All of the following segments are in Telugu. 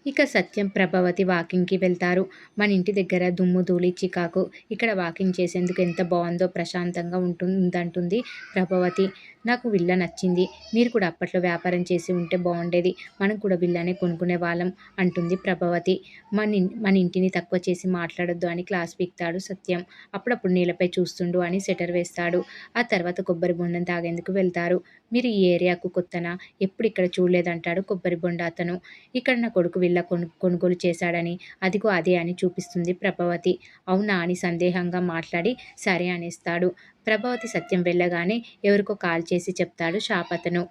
ఇక సత్యం, ప్రభావతి వాకింగ్‌కి వెళ్తారు. మన ఇంటి దగ్గర దుమ్ము, ధూళి, చికాకు. ఇక్కడ వాకింగ్ చేసేందుకు ఎంత బావుందో, ప్రశాంతంగా ఉంటుందంటుంది ప్రభావతి. నాకు విల్లా నచ్చింది. మీరు కూడా అప్పట్లో వ్యాపారం చేసి ఉంటే బావుండేది. మనం కూడా విల్లానే కొనుక్కునేవాళ్ళం అంటుంది ప్రభావతి. మన ఇంటిని తక్కువ చేసి మాట్లాడొద్దు అని క్లాస్ పీకుతాడు సత్యం. అప్పుడప్పుడు నేలపై చూస్తుండు అని సెటర్ వేస్తాడు. ఆ తర్వాత కొబ్బరి బొండం తాగేందుకు వెళ్తారు. మీరు ఈ ఏరియాకు కొత్తనా? ఎప్పుడు ఇక్కడ చూడలేదంటాడు కొబ్బరి బొండ అతను. ఇక్కడ నా కొడుకు విల్లా కొనుగోలు చేశాడని, అదిగో అదే అని చూపిస్తుంది ప్రభావతి. అవునా అని సందేహంగా మాట్లాడి సరే అనేస్తాడు. ప్రభావతి సత్యం వెళ్ళగానే ఎవరికో కాల్ చేసి చెప్తాడు షాప్ అతను.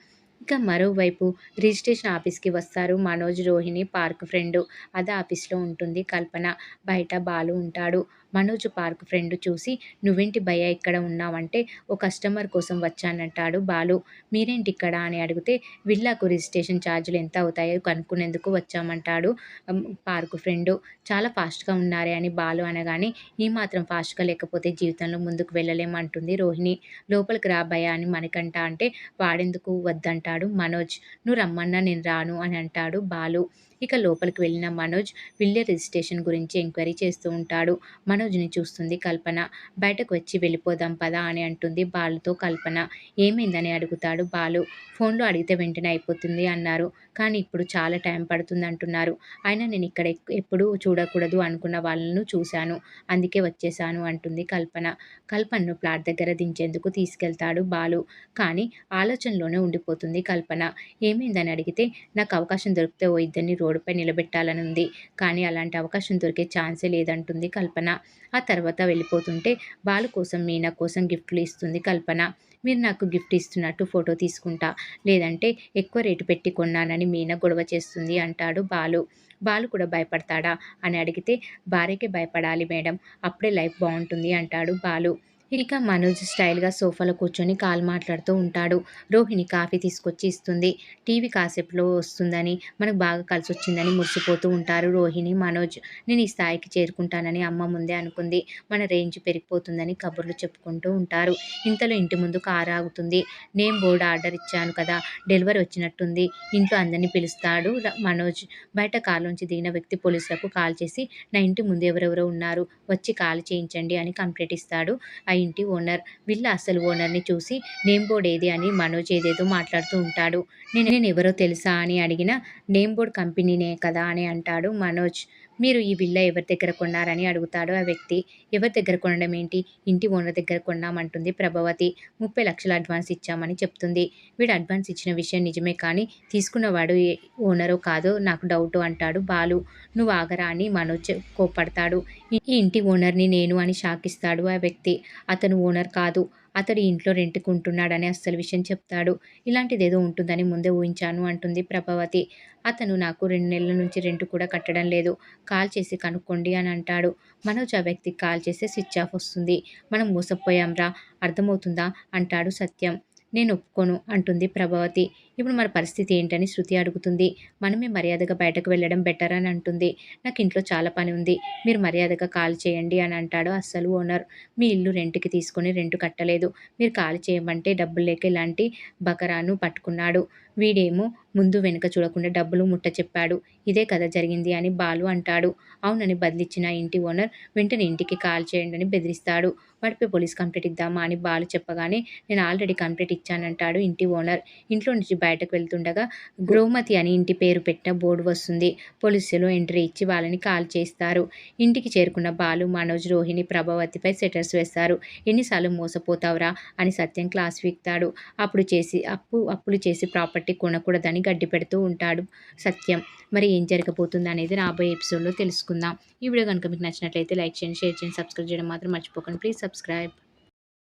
ఇక మరోవైపు రిజిస్ట్రేషన్ ఆఫీస్‌కి వస్తారు మనోజ్, రోహిణి, పార్క్ ఫ్రెండు. అదే ఆఫీస్‌లో ఉంటుంది కల్పన. బయట బాలు ఉంటాడు. మనోజ్ పార్క్ ఫ్రెండ్ చూసి "నువ్వేంటి భయ్యా ఇక్కడ ఉన్నావంటే" "ఓ కస్టమర్ కోసం వచ్చానంటాడు బాలు. "మీరేంటిక్కడ" అని అడిగితే "విల్లాకు రిజిస్ట్రేషన్ ఛార్జీలు ఎంత అవుతాయో కనుక్కునేందుకు వచ్చామంటాడు పార్క్ ఫ్రెండు. చాలా ఫాస్ట్‌గా ఉన్నారే అని బాలు అనగానే "ఈ మాత్రం ఫాస్ట్‌గా లేకపోతే జీవితంలో ముందుకు వెళ్ళలేం" అంటుంది రోహిణి. "లోపలికి రా భయ్యా" అని మణికంఠ అంటే వాడెందుకు వద్దంటాడు మనోజ్. "నువ్వు రమ్మన్నా నేను రాను" అని అంటాడు బాలు. ఇక లోపలికి వెళ్ళిన మనోజ్ విల్లా రిజిస్ట్రేషన్ గురించి ఎంక్వైరీ చేస్తూ ఉంటాడు. మనోజ్‌ని చూస్తుంది కల్పన. "బయటకు వచ్చి వెళ్ళిపోదాం పదా" అని అంటుంది బాలుతో కల్పన. "ఏమైందని" అడుగుతాడు బాలు. "ఫోన్‌లో అడిగితే వెంటనే అయిపోతుంది అన్నారు. కానీ ఇప్పుడు చాలా టైం పడుతుందంటున్నారు. అయినా నేను ఇక్కడ ఎప్పుడూ చూడకూడదు అనుకున్న వాళ్ళను చూశాను. అందుకే వచ్చేశాను" అంటుంది కల్పన. కల్పనను ఫ్లాట్ దగ్గర దించేందుకు తీసుకెళ్తాడు బాలు. కానీ ఆలోచనలోనే ఉండిపోతుంది కల్పన. ఏమైందని అడిగితే "నాకు అవకాశం దొరికితే ఓ ఇద్దరిని రోడ్డుపై నిలబెట్టాలనుంది. కానీ అలాంటి అవకాశం దొరికే ఛాన్సే లేదంటుంది కల్పన. ఆ తర్వాత వెళ్ళిపోతుంటే బాలు కోసం, మీనా కోసం గిఫ్టులు ఇస్తుంది కల్పన. "మీరు నాకు గిఫ్ట్ ఇస్తున్నట్టు ఫోటో తీసుకుంటా. లేదంటే ఎక్కువ రేటు పెట్టి కొన్నానని" మీనా గొడవ చేస్తుంది అంటాడు బాలు. బాలు కూడా భయపడతాడా అని అడిగితే "భార్యకే భయపడాలి మేడం. అప్పుడే లైఫ్ బావుంటుంది" అంటాడు బాలు. ఇక మనోజ్ స్టైల్‌గా సోఫాలో కూర్చొని కాల్ మాట్లాడుతూ ఉంటాడు. రోహిణి కాఫీ తీసుకొచ్చి ఇస్తుంది. టీవీ కాసేపులో వస్తుందని, మనకు బాగా కలిసొచ్చిందని మురిసిపోతూ ఉంటారు రోహిణి, మనోజ్. "నేను ఈ స్థాయికి చేరుకుంటానని అమ్మ ముందే అనుకుంది. మన రేంజ్ పెరిగిపోతుందని" కబుర్లు చెప్పుకుంటూ ఉంటారు. ఇంతలో ఇంటి ముందు కారు ఆగుతుంది. "నేమ్ బోర్డ్ ఆర్డర్ ఇచ్చాను కదా! డెలివరీ వచ్చినట్టుంది" ఇంట్లో అందరిని పిలుస్తాడు మనోజ్. బయట కారులోంచి దిగిన వ్యక్తి పోలీసులకు కాల్ చేసి "నా ఇంటి ముందు ఎవరెవరో ఉన్నారు. వచ్చి ఖాళీ చేయించండి" అని కంప్లెయింట్ ఇస్తాడు ఆ ఇంటి ఓనర్. విల్లా అసలు ఓనర్‌ని చూసి "నేమ్ బోర్డ్ ఏది" అని మనోజ్ ఏదేదో మాట్లాడుతూ ఉంటాడు. "నేనెవరో తెలుసా" అని అడిగినా "నేమ్ బోర్డ్ కంపెనీనే కదా" అని అంటాడు మనోజ్. "మీరు ఈ విల్లా ఎవరి దగ్గర కొన్నారని" అడుగుతాడు ఆ వ్యక్తి. "ఎవరి దగ్గర కొనడం ఏంటి? ఇంటి ఓనర్ దగ్గర కొన్నామంటుంది ప్రభావతి. 30,00,000 అడ్వాన్స్ ఇచ్చామని చెప్తుంది. వీడు అడ్వాన్స్ ఇచ్చిన విషయం నిజమే కానీ తీసుకున్నవాడు ఓనరో కాదో నాకు డౌటు" అంటాడు బాలు. "నువ్వు ఆగరా" అని మనోజ్ కోప్పడతాడు. "ఈ ఇంటి ఓనర్‌ని నేను" అని షాక్ ఇస్తాడు ఆ వ్యక్తి. "అతను ఓనర్ కాదు. అతడు ఈ ఇంట్లో రెంట్‌కి ఉంటున్నాడని" అస్సలు విషయం చెప్తాడు. "ఇలాంటిదేదో ఉంటుందని ముందే ఊహించాను" అంటుంది ప్రభావతి. "అతను నాకు 2 నెలల నుంచి రెంట్ కూడా కట్టడం లేదు. కాల్ చేసి కనుక్కోండి" అని అంటాడు. మనోజ్ ఆ వ్యక్తికి కాల్ చేస్తే స్విచ్ ఆఫ్ వస్తుంది. "మనం మోసపోయాంరా, అర్థమవుతుందా" అంటాడు సత్యం. "నేను ఒప్పుకోను" అంటుంది ప్రభావతి. "ఇప్పుడు మన పరిస్థితి ఏంటని" శృతి అడుగుతుంది. "మనమే మర్యాదగా బయటకు వెళ్ళడం బెటర్" అని అంటుంది. "నాకు ఇంట్లో చాలా పని ఉంది. మీరు మర్యాదగా ఖాళీ చేయండి" అని అంటాడు అస్సలు ఓనర్. "మీ ఇల్లు రెంట్‌కి తీసుకొని రెంట్ కట్టలేదు. మీరు ఖాళీ చేయమంటే డబ్బులు లేక ఇలాంటి బకరాను పట్టుకున్నాడు. వీడేమో ముందు వెనుక చూడకుండా డబ్బులు ముట్ట చెప్పాడు. ఇదే కదా జరిగింది" అని బాలు అంటాడు. అవునని బదిలిచ్చిన ఇంటి ఓనర్ వెంటనే ఇంటికి కాల్ చేయండి అని బెదిరిస్తాడు. వాడిపై పోలీస్ కంప్లెయింట్ ఇద్దామా అని బాలు చెప్పగానే "నేను ఆల్రెడీ కంప్లెయింట్ ఇచ్చానంటాడు ఇంటి ఓనర్. ఇంట్లో నుంచి బయటకు వెళ్తుండగా గోమతి అని ఇంటి పేరు పెట్టిన బోర్డు వస్తుంది. పోలీసులు ఎంట్రీ ఇచ్చి వాళ్ళని కాల్ చేస్తారు. ఇంటికి చేరుకున్న బాలు, మనోజ్, రోహిణి ప్రభావతిపై సెటర్స్ వేస్తారు. "ఎన్నిసార్లు మోసపోతావురా" అని సత్యం క్లాస్ పీకుతాడు. అప్పులు చేసి ప్రాపర్టీ కొనకూడదని గడ్డి పెడుతూ ఉంటాడు సత్యం. మరి ఏం జరగబోతుంది అనేది రాబోయే ఎపిసోడ్‌లో తెలుసుకుందాం. ఈ వీడియో గనుక మీకు నచ్చినట్లయితే లైక్ చేయండి, షేర్ చేయండి, సబ్స్క్రైబ్ చేయడం మాత్రం మర్చిపోకండి. Please subscribe.